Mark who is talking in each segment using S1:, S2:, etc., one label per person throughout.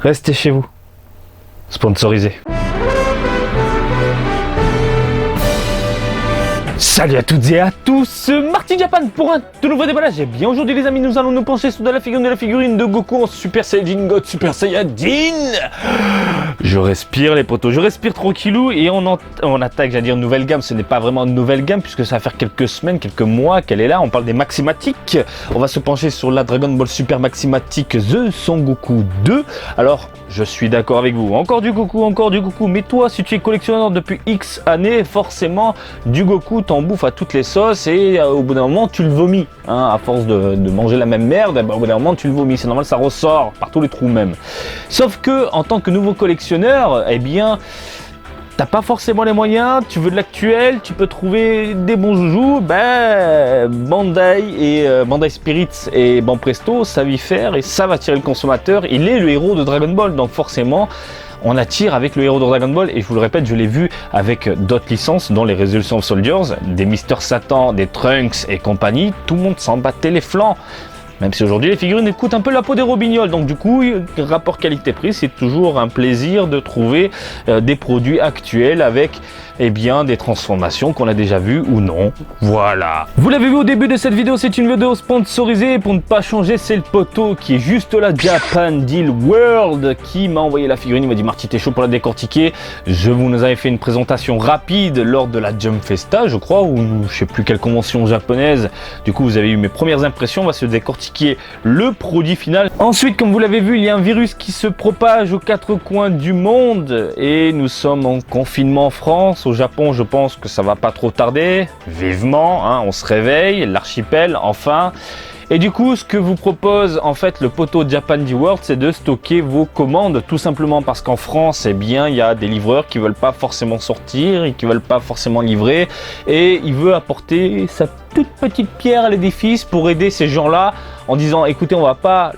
S1: Restez chez vous. Sponsorisé. Salut à toutes et à tous, Marty Japan pour un tout nouveau déballage. Et bien aujourd'hui les amis, nous allons nous pencher sur de la figurine de Goku en Super Saiyajin God Super Saiyajin. Je respire les potos, je respire tranquillou et on attaque, j'allais dire une nouvelle gamme. Ce n'est pas vraiment une nouvelle gamme puisque ça va faire quelques semaines, quelques mois qu'elle est là. On parle des Maximatiques. On va se pencher sur la Dragon Ball Super Maximatique The Son Goku 2. Alors je suis d'accord avec vous, encore du Goku, mais toi si tu es collectionneur depuis X années, forcément du Goku t'en bouffes à toutes les sauces et au bout d'un moment tu le vomis, hein, à force de manger la même merde, au bout d'un moment tu le vomis, c'est normal, ça ressort par tous les trous même. Sauf que en tant que nouveau collectionneur, eh bien t'as pas forcément les moyens, tu veux de l'actuel, tu peux trouver des bons joujoux, Bandai et Bandai Spirits et Banpresto savent y faire et ça va attirer le consommateur. Il est le héros de Dragon Ball, donc forcément on attire avec le héros de Dragon Ball et je vous le répète, je l'ai vu avec d'autres licences dont les Resolution of Soldiers, des Mister Satan, des Trunks et compagnie, tout le monde s'en battait les flancs. Même si aujourd'hui les figurines coûtent un peu la peau des robignoles, donc du coup, rapport qualité-prix, c'est toujours un plaisir de trouver des produits actuels avec des transformations qu'on a déjà vues ou non. Voilà. Vous l'avez vu au début de cette vidéo, c'est une vidéo sponsorisée. Pour ne pas changer, c'est le poteau qui est juste là, Japan Deal World, qui m'a envoyé la figurine. Il m'a dit Marty, t'es chaud pour la décortiquer. Je vous avais fait une présentation rapide lors de la Jump Festa, je crois, ou je sais plus quelle convention japonaise. Du coup, vous avez eu mes premières impressions. On va se décortiquer le produit final. Ensuite, comme vous l'avez vu, il y a un virus qui se propage aux quatre coins du monde et nous sommes en confinement en France. Au Japon, je pense que ça va pas trop tarder. Vivement, hein, on se réveille, l'archipel, enfin. Et du coup, ce que vous propose en fait le poteau Japan Deal World, c'est de stocker vos commandes, tout simplement parce qu'en France, eh bien, il y a des livreurs qui veulent pas forcément sortir et qui veulent pas forcément livrer, et il veut apporter sa toute petite pierre à l'édifice pour aider ces gens-là en disant écoutez, on va pas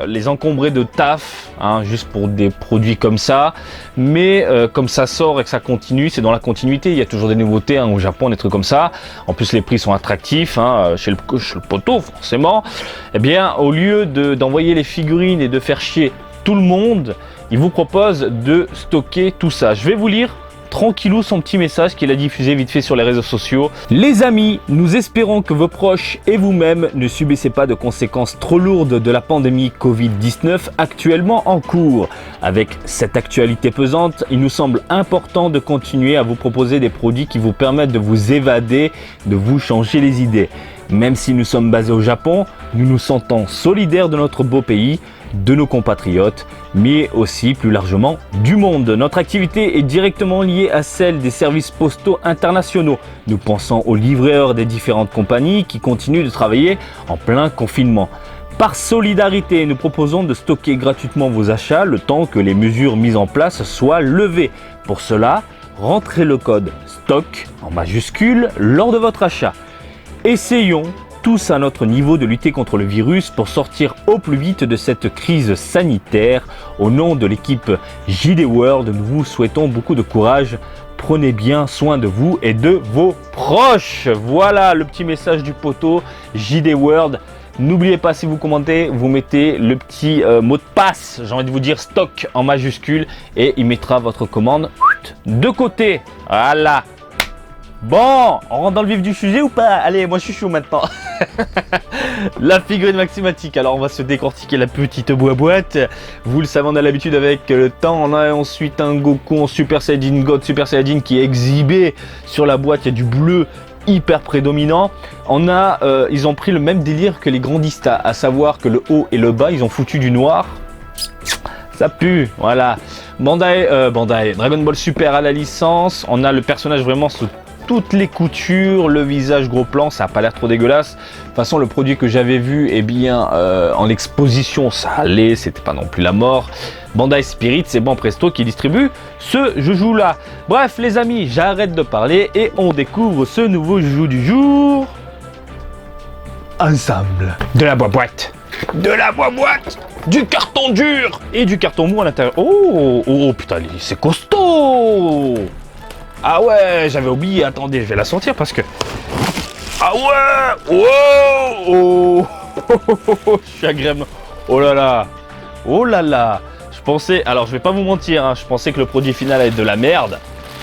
S1: les encombrer de taf, hein, juste pour des produits comme ça, mais comme ça sort et que ça continue, c'est dans la continuité, il y a toujours des nouveautés, hein, au Japon, des trucs comme ça. En plus les prix sont attractifs, hein, chez le poteau forcément. Eh bien, au lieu d'envoyer les figurines et de faire chier tout le monde, il vous propose de stocker tout ça. Je vais vous lire tranquillou son petit message qu'il a diffusé vite fait sur les réseaux sociaux. Les amis, nous espérons que vos proches et vous-même ne subissez pas de conséquences trop lourdes de la pandémie Covid-19 actuellement en cours. Avec cette actualité pesante, il nous semble important de continuer à vous proposer des produits qui vous permettent de vous évader, de vous changer les idées. Même si nous sommes basés au Japon, nous nous sentons solidaires de notre beau pays, de nos compatriotes, mais aussi plus largement du monde. Notre activité est directement liée à celle des services postaux internationaux. Nous pensons aux livreurs des différentes compagnies qui continuent de travailler en plein confinement. Par solidarité, nous proposons de stocker gratuitement vos achats le temps que les mesures mises en place soient levées. Pour cela, rentrez le code STOCK en majuscule lors de votre achat. Essayons tous à notre niveau de lutter contre le virus pour sortir au plus vite de cette crise sanitaire. Au nom de l'équipe JD World, nous vous souhaitons beaucoup de courage. Prenez bien soin de vous et de vos proches. Voilà le petit message du poteau JD World. N'oubliez pas, si vous commentez, vous mettez le petit mot de passe, j'ai envie de vous dire stock en majuscule, et il mettra votre commande de côté. Voilà. Bon, on rentre dans le vif du sujet ou pas? Allez, moi je suis chaud maintenant. La figurine Maximatique. Alors on va se décortiquer la petite boîte. Vous le savez, on a l'habitude avec le temps. On a ensuite un Goku en Super Saiyajin God Super Saiyajin qui est exhibé sur la boîte. Il y a du bleu hyper prédominant. Ils ont pris le même délire que les grandistas, à savoir que le haut et le bas, ils ont foutu du noir. Ça pue, voilà. Bandai, Dragon Ball Super à la licence. On a le personnage vraiment sous toutes les coutures, le visage gros plan, ça n'a pas l'air trop dégueulasse. De toute façon, le produit que j'avais vu, eh bien, en exposition, ça allait, c'était pas non plus la mort. Bandai Spirits, c'est Banpresto qui distribue ce joujou là. Bref, les amis, j'arrête de parler et on découvre ce nouveau joujou du jour. Ensemble. De la boîte. De la boîte. Du carton dur et du carton mou à l'intérieur. Oh putain, c'est costaud. Ah ouais, j'avais oublié, attendez, je vais la sortir parce que... Ah ouais. Oh. Je suis agréable. Oh là là. Oh là là. Je pensais, alors je vais pas vous mentir, hein, je pensais que le produit final allait être de la merde.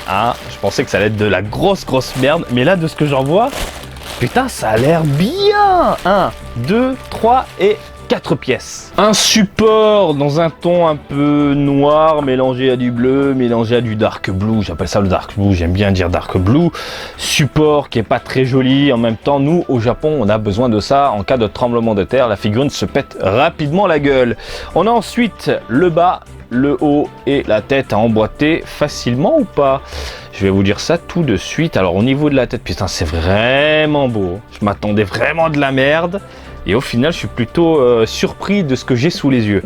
S1: Hein, je pensais que ça allait être de la grosse merde. Mais là, de ce que j'en vois, putain, ça a l'air bien. 1, 2, 3 et 4 pièces. Un support dans un ton un peu noir, mélangé à du bleu, mélangé à du dark blue. J'appelle ça le dark blue, j'aime bien dire dark blue. Support qui est pas très joli. En même temps, nous, au Japon, on a besoin de ça. En cas de tremblement de terre, la figurine se pète rapidement la gueule. On a ensuite le bas, le haut et la tête à emboîter facilement ou pas? Je vais vous dire ça tout de suite. Alors au niveau de la tête, putain, c'est vraiment beau. Je m'attendais vraiment de la merde. Et au final, je suis plutôt surpris de ce que j'ai sous les yeux.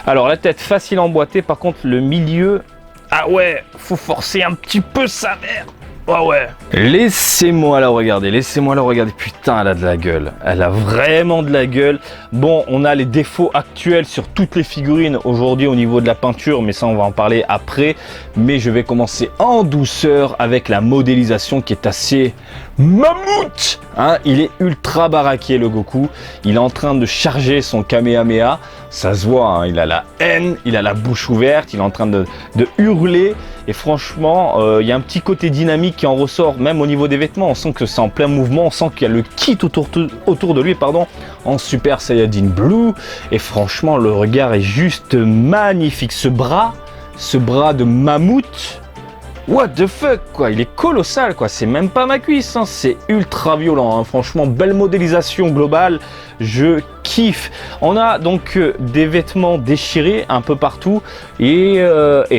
S1: Alors la tête facile à emboîter. Par contre, le milieu... Ah ouais, faut forcer un petit peu sa mère. Ah ouais. Laissez-moi la regarder, laissez-moi la regarder. Putain, elle a de la gueule. Elle a vraiment de la gueule. Bon, on a les défauts actuels sur toutes les figurines aujourd'hui au niveau de la peinture, mais ça, on va en parler après. Mais je vais commencer en douceur avec la modélisation qui est assez mammouth. Hein, il est ultra baraqué, le Goku. Il est en train de charger son Kamehameha. Ça se voit, hein, il a la haine, il a la bouche ouverte, il est en train de hurler. Et franchement, il y a un petit côté dynamique qui en ressort, même au niveau des vêtements. On sent que c'est en plein mouvement, on sent qu'il y a le kit autour de lui, pardon, en Super Saiyajin Blue. Et franchement, le regard est juste magnifique. Ce bras de mammouth, what the fuck, quoi, il est colossal, quoi. C'est même pas ma cuisse, hein. C'est ultra violent, hein. Franchement, belle modélisation globale, je kiffe. On a donc des vêtements déchirés un peu partout et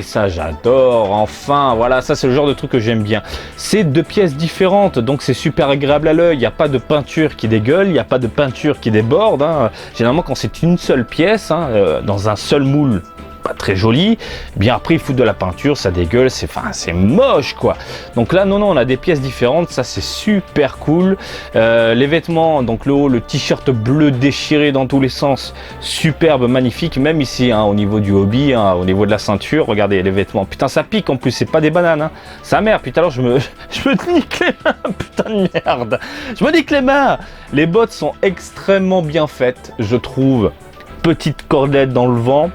S1: ça j'adore. Enfin, voilà, ça c'est le genre de truc que j'aime bien. C'est deux pièces différentes, donc c'est super agréable à l'œil. Il n'y a pas de peinture qui dégueule, il n'y a pas de peinture qui déborde, hein. Généralement, quand c'est une seule pièce, hein, dans un seul moule, pas très joli, bien après il fout de la peinture, ça dégueule, c'est moche, quoi. Donc là non, on a des pièces différentes, ça c'est super cool. Les vêtements, donc le haut, le t-shirt bleu déchiré dans tous les sens, superbe, magnifique. Même ici, hein, au niveau du hobby, hein, au niveau de la ceinture, regardez les vêtements, putain ça pique en plus, c'est pas des bananes, hein. Sa mère, putain, alors je me nique les mains, putain de merde, je me nique les mains. Les bottes sont extrêmement bien faites, je trouve. Petite cordelette dans le vent,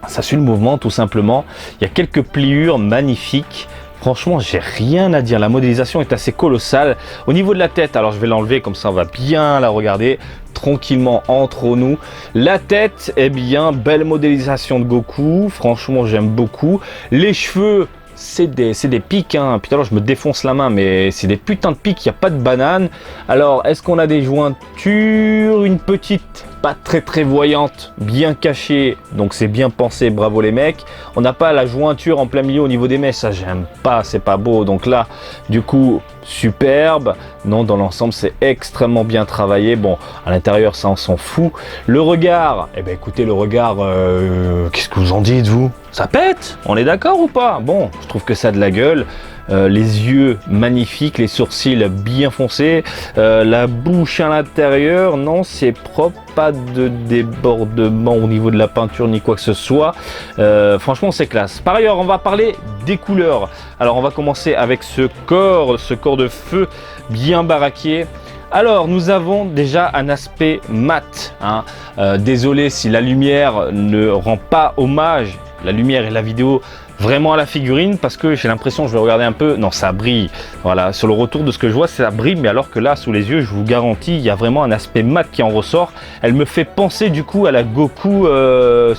S1: ça suit le mouvement tout simplement. Il y a quelques pliures magnifiques. Franchement, j'ai rien à dire. La modélisation est assez colossale. Au niveau de la tête, alors je vais l'enlever comme ça on va bien la regarder tranquillement entre nous. La tête, eh bien, belle modélisation de Goku. Franchement, j'aime beaucoup. Les cheveux, c'est des pics, hein. Putain, alors je me défonce la main, mais c'est des putains de pics, il n'y a pas de banane. Alors, est-ce qu'on a des jointures? Une petite, pas très voyante, bien cachée, donc c'est bien pensé, bravo les mecs. On n'a pas la jointure en plein milieu au niveau des mèches, ça j'aime pas, c'est pas beau. Donc là, du coup, superbe. Non, dans l'ensemble, c'est extrêmement bien travaillé. Bon, à l'intérieur, ça, on s'en fout. Le regard, eh ben écoutez, le regard, qu'est-ce que vous en dites, vous? Ça pète? On est d'accord ou pas? Bon, je trouve que ça a de la gueule. Les yeux magnifiques, les sourcils bien foncés, la bouche à l'intérieur, non, c'est propre, pas de débordement au niveau de la peinture ni quoi que ce soit. Franchement, c'est classe. Par ailleurs, on va parler des couleurs. Alors, on va commencer avec ce corps de feu bien baraqué. Alors, nous avons déjà un aspect mat, hein. Désolé si la lumière ne rend pas hommage, la lumière et la vidéo, vraiment à la figurine, parce que j'ai l'impression, je vais regarder un peu, non, ça brille. Voilà, sur le retour de ce que je vois, ça brille, mais alors que là, sous les yeux, je vous garantis, il y a vraiment un aspect mat qui en ressort. Elle me fait penser du coup à la Goku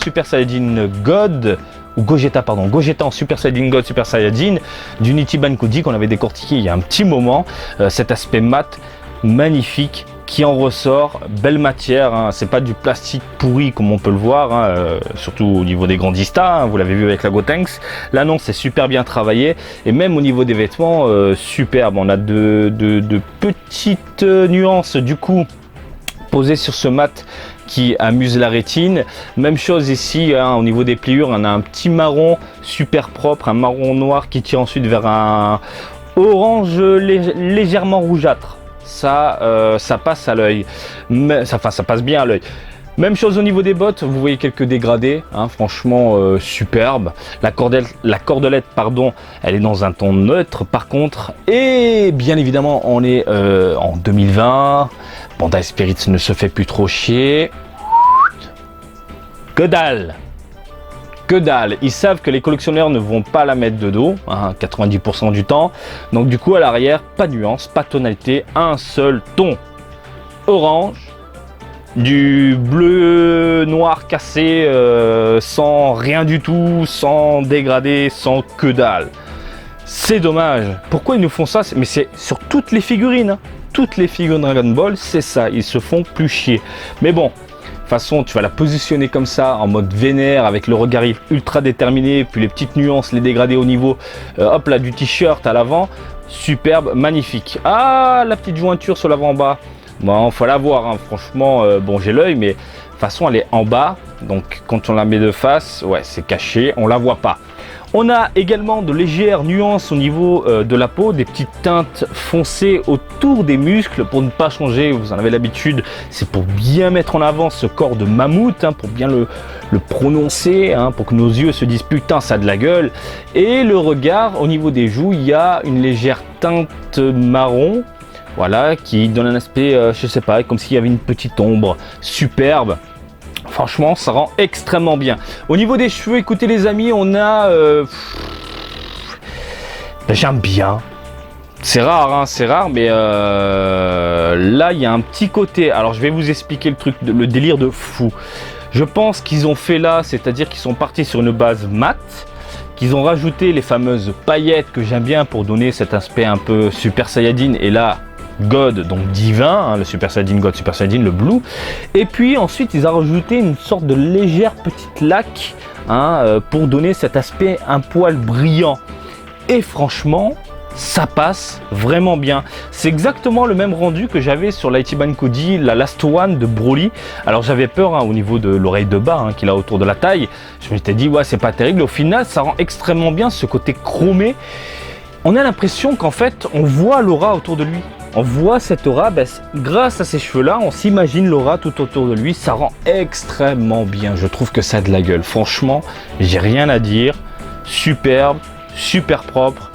S1: Super Saiyajin God, ou Gogeta, pardon, Gogeta en Super Saiyajin God, Super Saiyajin, d'Unity Bankuji qu'on avait décortiqué il y a un petit moment. Cet aspect mat, magnifique, qui en ressort, belle matière, hein. C'est pas du plastique pourri comme on peut le voir, hein, surtout au niveau des grandistas, hein, vous l'avez vu avec la Gotenks. Là non, c'est super bien travaillé, et même au niveau des vêtements, superbe. On a de petites nuances du coup posées sur ce mat qui amuse la rétine. Même chose ici, hein, au niveau des pliures, on a un petit marron super propre, un marron noir qui tire ensuite vers un orange légèrement rougeâtre. Ça passe à l'œil, ça passe bien à l'œil. Même chose au niveau des bottes, vous voyez quelques dégradés, hein, franchement superbe. La cordelette, pardon, elle est dans un ton neutre par contre. Et bien évidemment, on est en 2020. Bandai Spirit ne se fait plus trop chier. Que dalle! Que dalle! Ils savent que les collectionneurs ne vont pas la mettre de dos, hein, 90% du temps. Donc du coup, à l'arrière, pas de nuance, pas de tonalité, un seul ton. Orange. Du bleu noir cassé sans rien du tout, sans dégradé, sans que dalle. C'est dommage. Pourquoi ils nous font ça? Mais c'est sur toutes les figurines. Hein. Toutes les figurines Dragon Ball, c'est ça. Ils se font plus chier. Mais bon, de toute façon, tu vas la positionner comme ça, en mode vénère, avec le regard ultra déterminé, puis les petites nuances, les dégradés au niveau hop là, du t-shirt à l'avant. Superbe, magnifique. Ah, la petite jointure sur l'avant-bas. Bon, faut la voir, hein. Franchement, bon, j'ai l'œil, mais de toute façon, elle est en bas. Donc, quand on la met de face, ouais, c'est caché, on la voit pas. On a également de légères nuances au niveau de la peau, des petites teintes foncées autour des muscles pour ne pas changer, vous en avez l'habitude, c'est pour bien mettre en avant ce corps de mammouth, hein, pour bien le prononcer, hein, pour que nos yeux se disent putain ça a de la gueule. Et le regard, au niveau des joues, il y a une légère teinte marron. Voilà, qui donne un aspect, je sais pas, comme s'il y avait une petite ombre. Superbe. Franchement, ça rend extrêmement bien. Au niveau des cheveux, écoutez les amis, on a... j'aime bien. C'est rare, hein, c'est rare, mais là, il y a un petit côté... Alors, je vais vous expliquer le truc, le délire de fou. Je pense qu'ils ont fait là, c'est-à-dire qu'ils sont partis sur une base mat, qu'ils ont rajouté les fameuses paillettes que j'aime bien pour donner cet aspect un peu Super Saiyajin. Et là... God, donc divin, hein, le Super Saiyajin God, Super Saiyajin, le blue. Et puis ensuite, ils ont rajouté une sorte de légère petite laque, hein, pour donner cet aspect un poil brillant. Et franchement, ça passe vraiment bien. C'est exactement le même rendu que j'avais sur l'Ichiban Koji, la Last One de Broly. Alors j'avais peur, hein, au niveau de l'oreille de bas, hein, qu'il a autour de la taille. Je m'étais dit, ouais, c'est pas terrible. Au final, ça rend extrêmement bien ce côté chromé. On a l'impression qu'en fait, on voit l'aura autour de lui. On voit cette aura, ben, grâce à ces cheveux-là, on s'imagine l'aura tout autour de lui. Ça rend extrêmement bien. Je trouve que ça a de la gueule. Franchement, j'ai rien à dire. Superbe, super propre.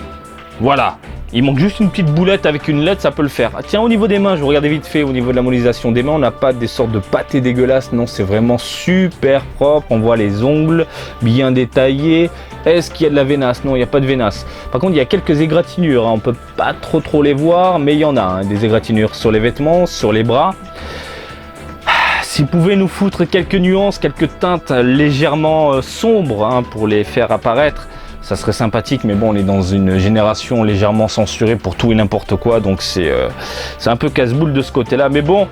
S1: Voilà. Il manque juste une petite boulette avec une lettre, ça peut le faire. Ah, tiens, au niveau des mains, je regardais vite fait, au niveau de la modélisation des mains, on n'a pas des sortes de pâtés dégueulasses. Non, c'est vraiment super propre. On voit les ongles bien détaillés. Est-ce qu'il y a de la vénasse? Non, il n'y a pas de vénasse. Par contre, il y a quelques égratignures. Hein. On ne peut pas trop les voir, mais il y en a. Hein. Des égratignures sur les vêtements, sur les bras. S'ils pouvaient nous foutre quelques nuances, quelques teintes légèrement sombres, hein, pour les faire apparaître, ça serait sympathique, mais bon, on est dans une génération légèrement censurée pour tout et n'importe quoi, donc c'est un peu casse-boule de ce côté-là. Mais bon,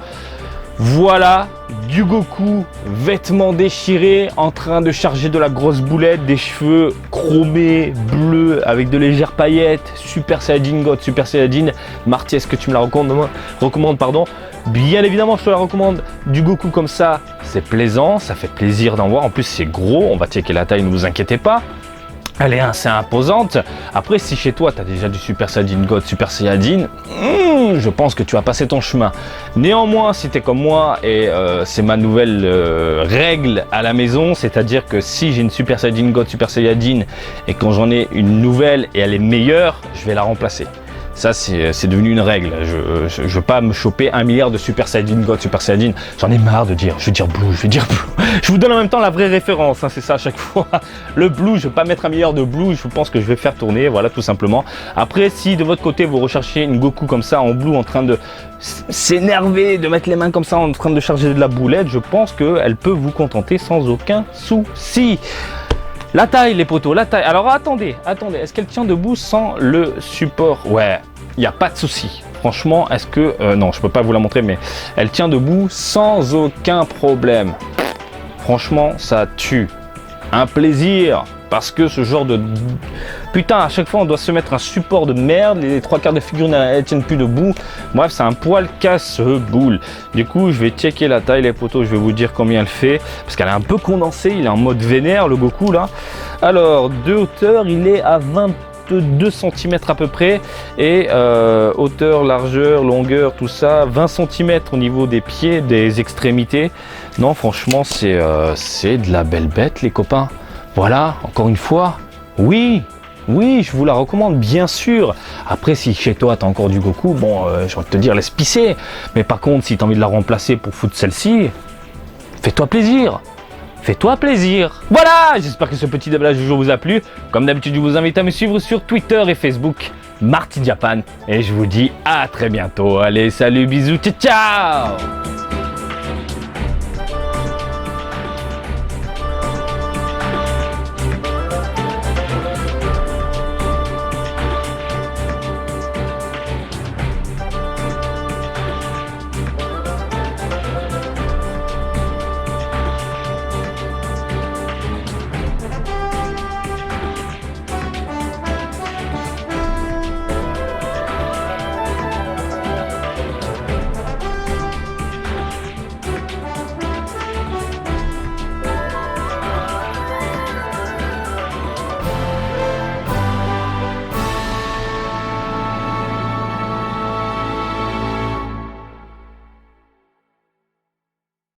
S1: voilà, du Goku, vêtements déchirés, en train de charger de la grosse boulette, des cheveux chromés, bleus, avec de légères paillettes, Super Saiyajin God, Super Saiyajin. Marty, est-ce que tu me la recommandes, pardon? Bien évidemment, je te la recommande. Du Goku comme ça, c'est plaisant, ça fait plaisir d'en voir. En plus, c'est gros, on va checker la taille, ne vous inquiétez pas. Elle est assez imposante. Après, si chez toi, tu as déjà du Super Saiyajin God, Super Saiyajin, je pense que tu vas passer ton chemin. Néanmoins, si tu es comme moi, et c'est ma nouvelle règle à la maison, c'est-à-dire que si j'ai une Super Saiyajin God, Super Saiyajin, et quand j'en ai une nouvelle et elle est meilleure, je vais la remplacer. Ça, c'est devenu une règle. Je ne veux pas me choper 1 milliard de Super Saiyajin God, Super Saiyajin. J'en ai marre de dire, je vais dire Blue, je vais dire Blue. Je vous donne en même temps la vraie référence, hein, c'est ça à chaque fois. Le Blue, je ne vais pas mettre 1 milliard de Blue, je pense que je vais faire tourner, voilà, tout simplement. Après, si de votre côté, vous recherchez une Goku comme ça, en Blue, en train de s'énerver, de mettre les mains comme ça, en train de charger de la boulette, je pense qu'elle peut vous contenter sans aucun souci. La taille, les poteaux, la taille. Alors attendez, est-ce qu'elle tient debout sans le support? Ouais, il n'y a pas de souci. Franchement, est-ce que... non, je peux pas vous la montrer, mais elle tient debout sans aucun problème. Franchement, ça tue. Un plaisir. Parce que ce genre de... Putain, à chaque fois, on doit se mettre un support de merde. Les 3/4 de figurines, elles tiennent plus debout. Bref, c'est un poil casse-boule. Du coup, je vais checker la taille, les poteaux. Je vais vous dire combien elle fait. Parce qu'elle est un peu condensée. Il est en mode vénère, le Goku, là. Alors, de hauteur, il est à 2 cm à peu près, et hauteur, largeur, longueur, tout ça, 20 cm au niveau des pieds, des extrémités. Non, franchement, c'est de la belle bête, les copains. Voilà, encore une fois, oui, je vous la recommande, bien sûr. Après, si chez toi, tu as encore du Goku, bon, j'ai envie de te dire, laisse pisser. Mais par contre, si tu as envie de la remplacer pour foutre celle-ci, fais-toi plaisir. Fais-toi plaisir. Voilà, j'espère que ce petit déballage du jour vous a plu. Comme d'habitude, je vous invite à me suivre sur Twitter et Facebook, Marty Japan. Et je vous dis à très bientôt. Allez, salut, bisous, ciao, ciao.